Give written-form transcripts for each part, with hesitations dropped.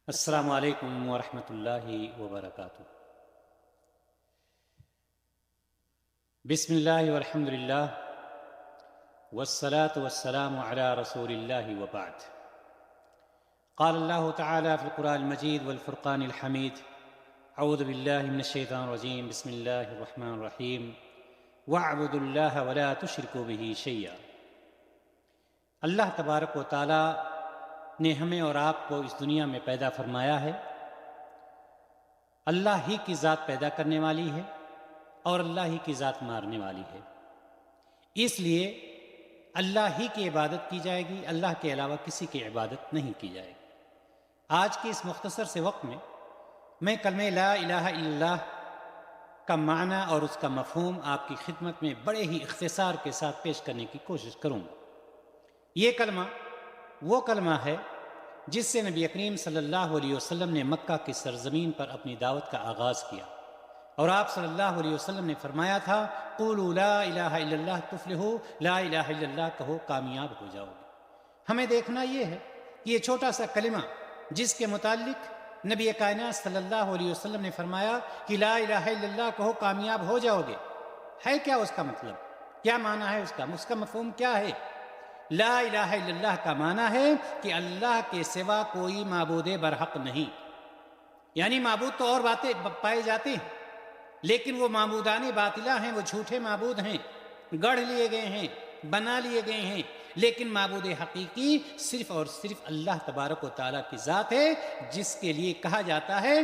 السلام علیکم ورحمۃ اللہ وبرکاتہ۔ بسم اللہ والحمد للہ والصلاة والسلام علی رسول اللہ وبعد۔ قال اللہ تعالی فی القرآن المجید والفرقان الحمید، اعوذ باللہ من الشیطان الرجیم، بسم اللہ الرحمن الرحیم، واعبدوا اللہ ولا تشرکوا بہ شیئا۔ اللہ تبارک و تعالی نے ہمیں اور آپ کو اس دنیا میں پیدا فرمایا ہے۔ اللہ ہی کی ذات پیدا کرنے والی ہے اور اللہ ہی کی ذات مارنے والی ہے، اس لیے اللہ ہی کی عبادت کی جائے گی، اللہ کے علاوہ کسی کی عبادت نہیں کی جائے گی۔ آج کے اس مختصر سے وقت میں میں کلمہ لا الہ الا اللہ کا معنی اور اس کا مفہوم آپ کی خدمت میں بڑے ہی اختصار کے ساتھ پیش کرنے کی کوشش کروں گا۔ یہ کلمہ وہ کلمہ ہے جس سے نبی کریم صلی اللہ علیہ وسلم نے مکہ کی سرزمین پر اپنی دعوت کا آغاز کیا، اور آپ صلی اللہ علیہ وسلم نے فرمایا تھا قولوا لا الہ الا اللہ تفلحوا، لا الہ الا اللہ کہو کامیاب ہو جاؤ گے۔ ہمیں دیکھنا یہ ہے کہ یہ چھوٹا سا کلمہ جس کے متعلق نبی کائنات صلی اللہ علیہ وسلم نے فرمایا کہ لا الہ الا اللہ کہو کامیاب ہو جاؤ گے، ہے کیا اس کا مطلب؟ کیا معنی ہے اس کا مفہوم کیا ہے؟ لا الہ الا اللہ کا معنی ہے کہ اللہ کے سوا کوئی معبود برحق نہیں، یعنی معبود تو اور باتیں پائے جاتے ہیں، لیکن وہ معبودان باطلہ ہیں، وہ جھوٹے معبود ہیں، گڑھ لیے گئے ہیں، بنا لیے گئے ہیں، لیکن معبود حقیقی صرف اور صرف اللہ تبارک و تعالیٰ کی ذات ہے، جس کے لیے کہا جاتا ہے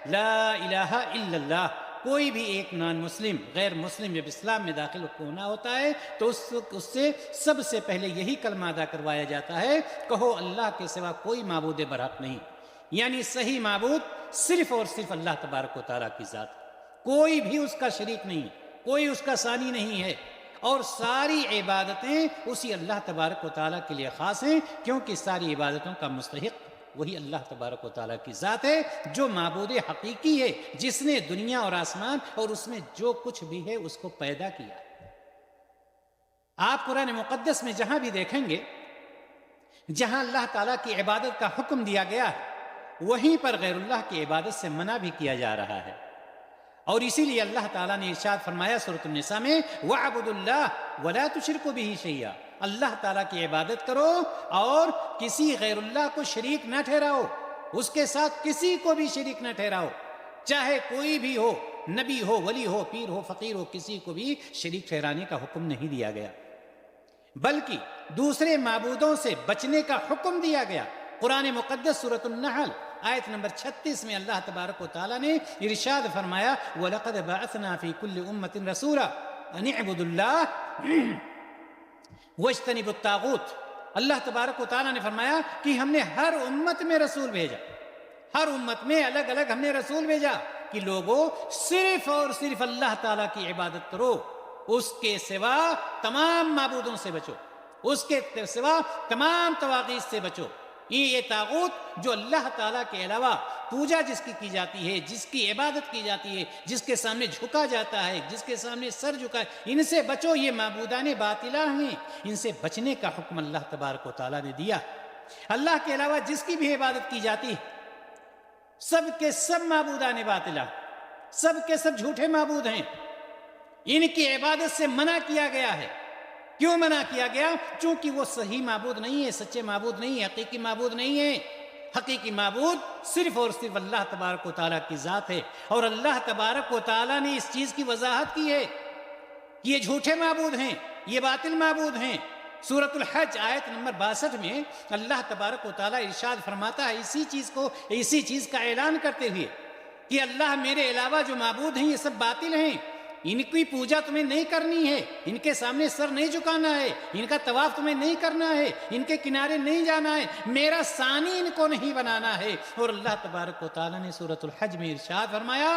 لا الہ الا اللہ۔ کوئی بھی ایک نان مسلم، غیر مسلم جب اسلام میں داخل ہونا ہوتا ہے تو اس سے سب سے پہلے یہی کلمہ ادا کروایا جاتا ہے، کہو اللہ کے سوا کوئی معبود برحق نہیں، یعنی صحیح معبود صرف اور صرف اللہ تبارک و تعالیٰ کی ذات، کوئی بھی اس کا شریک نہیں، کوئی اس کا ثانی نہیں ہے، اور ساری عبادتیں اسی اللہ تبارک و تعالیٰ کے لیے خاص ہیں، کیونکہ ساری عبادتوں کا مستحق وہی اللہ تبارک و تعالیٰ کی ذات ہے، جو معبود حقیقی ہے، جس نے دنیا اور آسمان اور اس میں جو کچھ بھی ہے اس کو پیدا کیا۔ آپ قرآن مقدس میں جہاں بھی دیکھیں گے جہاں اللہ تعالیٰ کی عبادت کا حکم دیا گیا ہے، وہیں پر غیر اللہ کی عبادت سے منع بھی کیا جا رہا ہے، اور اسی لیے اللہ تعالیٰ نے ارشاد فرمایا سورۃ النساء میں وَاعْبُدُوا اللَّهَ وَلَا تُشْرِكُوا بِهِ شَيْئًا، اللہ تعالیٰ کی عبادت کرو اور کسی غیر اللہ کو شریک نہ ٹھہراؤ، اس کے ساتھ کسی کو بھی شریک نہ ٹھہراؤ، چاہے کوئی بھی ہو، نبی ہو، ولی ہو، پیر ہو، فقیر ہو، کسی کو بھی شریک ٹھہرانے کا حکم نہیں دیا گیا، بلکہ دوسرے معبودوں سے بچنے کا حکم دیا گیا۔ قرآن مقدس سورۃ النحل آیت نمبر 36 میں اللہ تبارک و تعالیٰ نے ارشاد فرمایا وَلَقَدْ بَعَثْنَا فِي كُلِّ أُمَّةٍ رَسُولًا أَنِ اعْبُدُوا اللَّهَ وَاجْتَنِبُوا الطَّاغُوتَ۔ اللہ تبارک و تعالیٰ نے فرمایا کہ ہم نے ہر امت میں رسول بھیجا، ہر امت میں الگ الگ ہم نے رسول بھیجا کہ لوگوں صرف اور صرف اللہ تعالیٰ کی عبادت کرو، اس کے سوا تمام معبودوں سے بچو، اس کے سوا تمام طواغیت سے بچو۔ یہ طاغوت جو اللہ تعالیٰ کے علاوہ پوجا جس کی جاتی ہے، جس کی عبادت کی جاتی ہے، جس کے سامنے جھکا جاتا ہے، جس کے سامنے سر جھکا ہے، ان سے بچو، یہ معبودان باطلہ ہیں، ان سے بچنے کا حکم اللہ تبارک و تعالیٰ نے دیا۔ اللہ کے علاوہ جس کی بھی عبادت کی جاتی ہے، سب کے سب معبودان باطلہ، سب کے سب جھوٹے معبود ہیں، ان کی عبادت سے منع کیا گیا ہے۔ کیوں منع کیا گیا؟ چونکہ وہ صحیح معبود نہیں ہے، سچے معبود نہیں ہے، حقیقی معبود نہیں ہے۔ حقیقی معبود صرف اور صرف اللہ تبارک و تعالیٰ کی ذات ہے، اور اللہ تبارک و تعالیٰ نے اس چیز کی وضاحت کی ہے کہ یہ جھوٹے معبود ہیں، یہ باطل معبود ہیں۔ سورۃ الحج آیت نمبر 62 میں اللہ تبارک و تعالیٰ ارشاد فرماتا ہے اسی چیز کا اعلان کرتے ہوئے کہ اللہ میرے علاوہ جو معبود ہیں یہ سب باطل ہیں، ان کی پوجا تمہیں نہیں کرنی ہے، ان کے سامنے سر نہیں جھکانا ہے، ان کا طواف تمہیں نہیں کرنا ہے، ان کے کنارے نہیں جانا ہے، میرا ثانی ان کو نہیں بنانا ہے۔ اور اللہ تبارک و تعالیٰ نے سورۃ الحج میں ارشاد فرمایا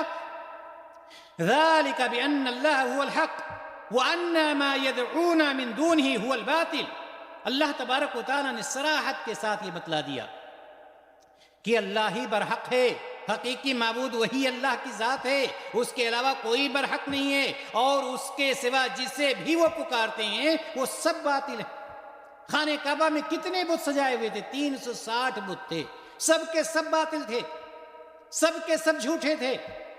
ذَلِكَ بِأَنَّ اللَّهَ هُوَ الْحَقُّ وَأَنَّ مَا يَدْعُونَ مِن دُونِهِ هُوَ الْبَاطِلُ۔ اللہ تبارک و تعالیٰ نے صراحت کے ساتھ یہ بتلا دیا کہ اللہ ہی برحق ہے، حقیقی معبود وہی اللہ کی ذات ہے، اس کے علاوہ کوئی برحق نہیں ہے، اور اس کے سوا جسے بھی وہ پکارتے ہیں وہ سب باطل ہے۔ خانہ کعبہ میں کتنے بت سجائے ہوئے تھے؟ 360 بت تھے۔ سب کے سب باطل تھے، سب کے سب جھوٹے تھے۔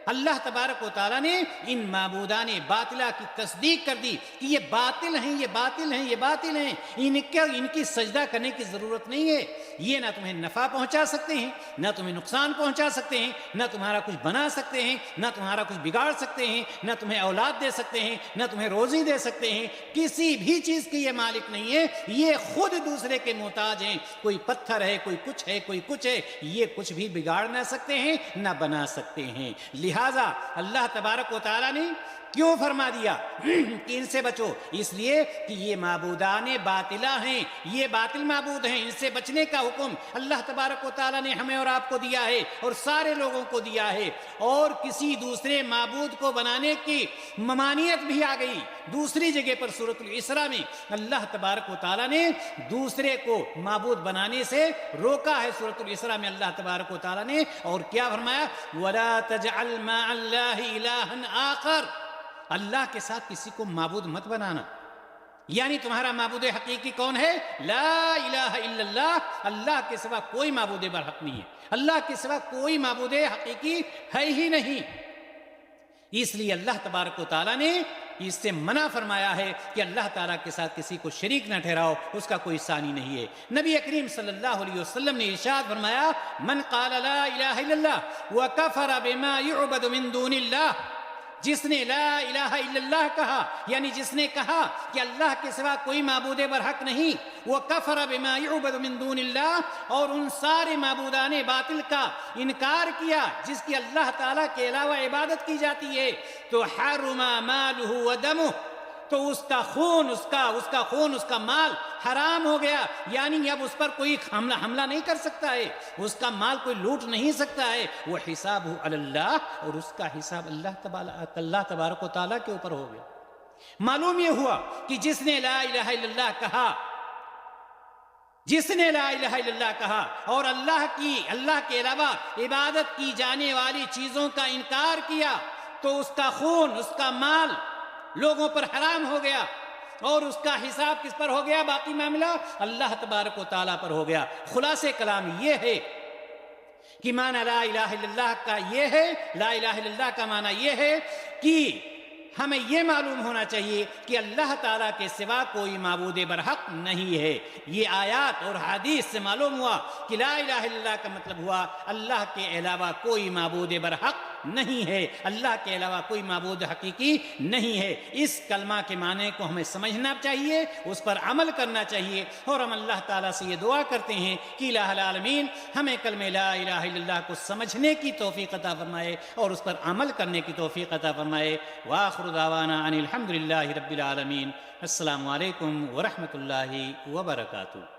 اللہ تبارک و تعالیٰ نے ان معبودان باطلہ کی تصدیق کر دی کہ یہ باطل ہیں، یہ باطل ہیں، یہ باطل ہیں، ان کی سجدہ کرنے کی ضرورت نہیں ہے، یہ نہ تمہیں نفع پہنچا سکتے ہیں، نہ تمہیں نقصان پہنچا سکتے ہیں، نہ تمہارا کچھ بنا سکتے ہیں، نہ تمہارا کچھ بگاڑ سکتے ہیں، نہ تمہیں اولاد دے سکتے ہیں، نہ تمہیں روزی دے سکتے ہیں، کسی بھی چیز کی یہ مالک نہیں ہے، یہ خود دوسرے کے محتاج ہیں۔ کوئی پتھر ہے، کوئی کچھ ہے، کوئی کچھ ہے، یہ کچھ بھی بگاڑ نہ سکتے ہیں، نہ بنا سکتے ہیں۔ لہذا اللہ تبارک و تعالیٰ نے کیوں فرما دیا کہ ان سے بچو؟ اس لیے کہ یہ معبودان باطلہ ہیں، یہ باطل معبود ہیں، ان سے بچنے کا حکم اللہ تبارک و تعالیٰ نے ہمیں اور آپ کو دیا ہے اور سارے لوگوں کو دیا ہے۔ اور کسی دوسرے معبود کو بنانے کی ممانعت بھی آ گئی۔ دوسری جگہ پر سورۃ الاسراء میں اللہ تبارک و تعالیٰ نے دوسرے کو معبود بنانے سے روکا ہے۔ سورۃ الاسراء میں اللہ تبارک و تعالیٰ نے اور کیا فرمایا؟ وَلَا تَجْعَلْ مَعَ اللَّهِ إِلَٰهًا آخَرَ، اللہ کے ساتھ کسی کو معبود مت بنانا۔ یعنی تمہارا معبود حقیقی کون ہے؟ لا الہ الا اللہ، اللہ کے سوا کوئی معبود برحق نہیں ہے، اللہ کے سوا کوئی معبود حقیقی ہے ہی نہیں۔ اس لیے اللہ تبارک و تعالیٰ نے اس سے منع فرمایا ہے کہ اللہ تعالیٰ کے ساتھ کسی کو شریک نہ ٹھہراؤ، اس کا کوئی ثانی نہیں ہے۔ نبی کریم صلی اللہ علیہ وسلم نے ارشاد فرمایا، من قال لا الہ الا اللہ وکفر بما یعبد من دون اللہ، جس نے لا الہ الا اللہ کہا، یعنی جس نے کہا کہ اللہ کے سوا کوئی معبود برحق نہیں، وہ کفر بما یعبد من دون اللہ، اور ان سارے معبودان باطل کا انکار کیا جس کی اللہ تعالیٰ کے علاوہ عبادت کی جاتی ہے، تو حرم مالہ ودمہ، تو اس کا خون اس کا مال حرام ہو گیا۔ یعنی اب اس پر کوئی حملہ نہیں کر سکتا ہے، اس کا مال کوئی لوٹ نہیں سکتا ہے، وہ حسابہ علی اللہ، اور اس کا حساب اللہ تبارک و تعالیٰ کے اوپر ہو گیا۔ معلوم یہ ہوا کہ جس نے لا الہ الا اللہ کہا، جس نے لا الہ الا اللہ کہا اور اللہ کے علاوہ عبادت کی جانے والی چیزوں کا انکار کیا، تو اس کا خون، اس کا مال لوگوں پر حرام ہو گیا، اور اس کا حساب کس پر ہو گیا؟ باقی معاملہ اللہ تبارک و تعالیٰ پر ہو گیا۔ خلاصہ کلام یہ ہے کہ معنی لا الہ الا اللہ کا یہ ہے، لا الہ الا اللہ کا معنی یہ ہے کہ ہمیں یہ معلوم ہونا چاہیے کہ اللہ تعالیٰ کے سوا کوئی معبود برحق نہیں ہے۔ یہ آیات اور حدیث سے معلوم ہوا کہ لا الہ الا اللہ کا مطلب ہوا اللہ کے علاوہ کوئی معبود برحق نہیں ہے، اللہ کے علاوہ کوئی معبود حقیقی نہیں ہے۔ اس کلمہ کے معنی کو ہمیں سمجھنا چاہیے، اس پر عمل کرنا چاہیے، اور ہم اللہ تعالیٰ سے یہ دعا کرتے ہیں کہ الہ العالمین ہمیں کلمہ لا الہ الا اللہ کو سمجھنے کی توفیق عطا فرمائے اور اس پر عمل کرنے کی توفیق عطا فرمائے۔ وآخر دعوانا ان الحمد للہ رب العالمین۔ السلام علیکم ورحمۃ اللہ وبرکاتہ۔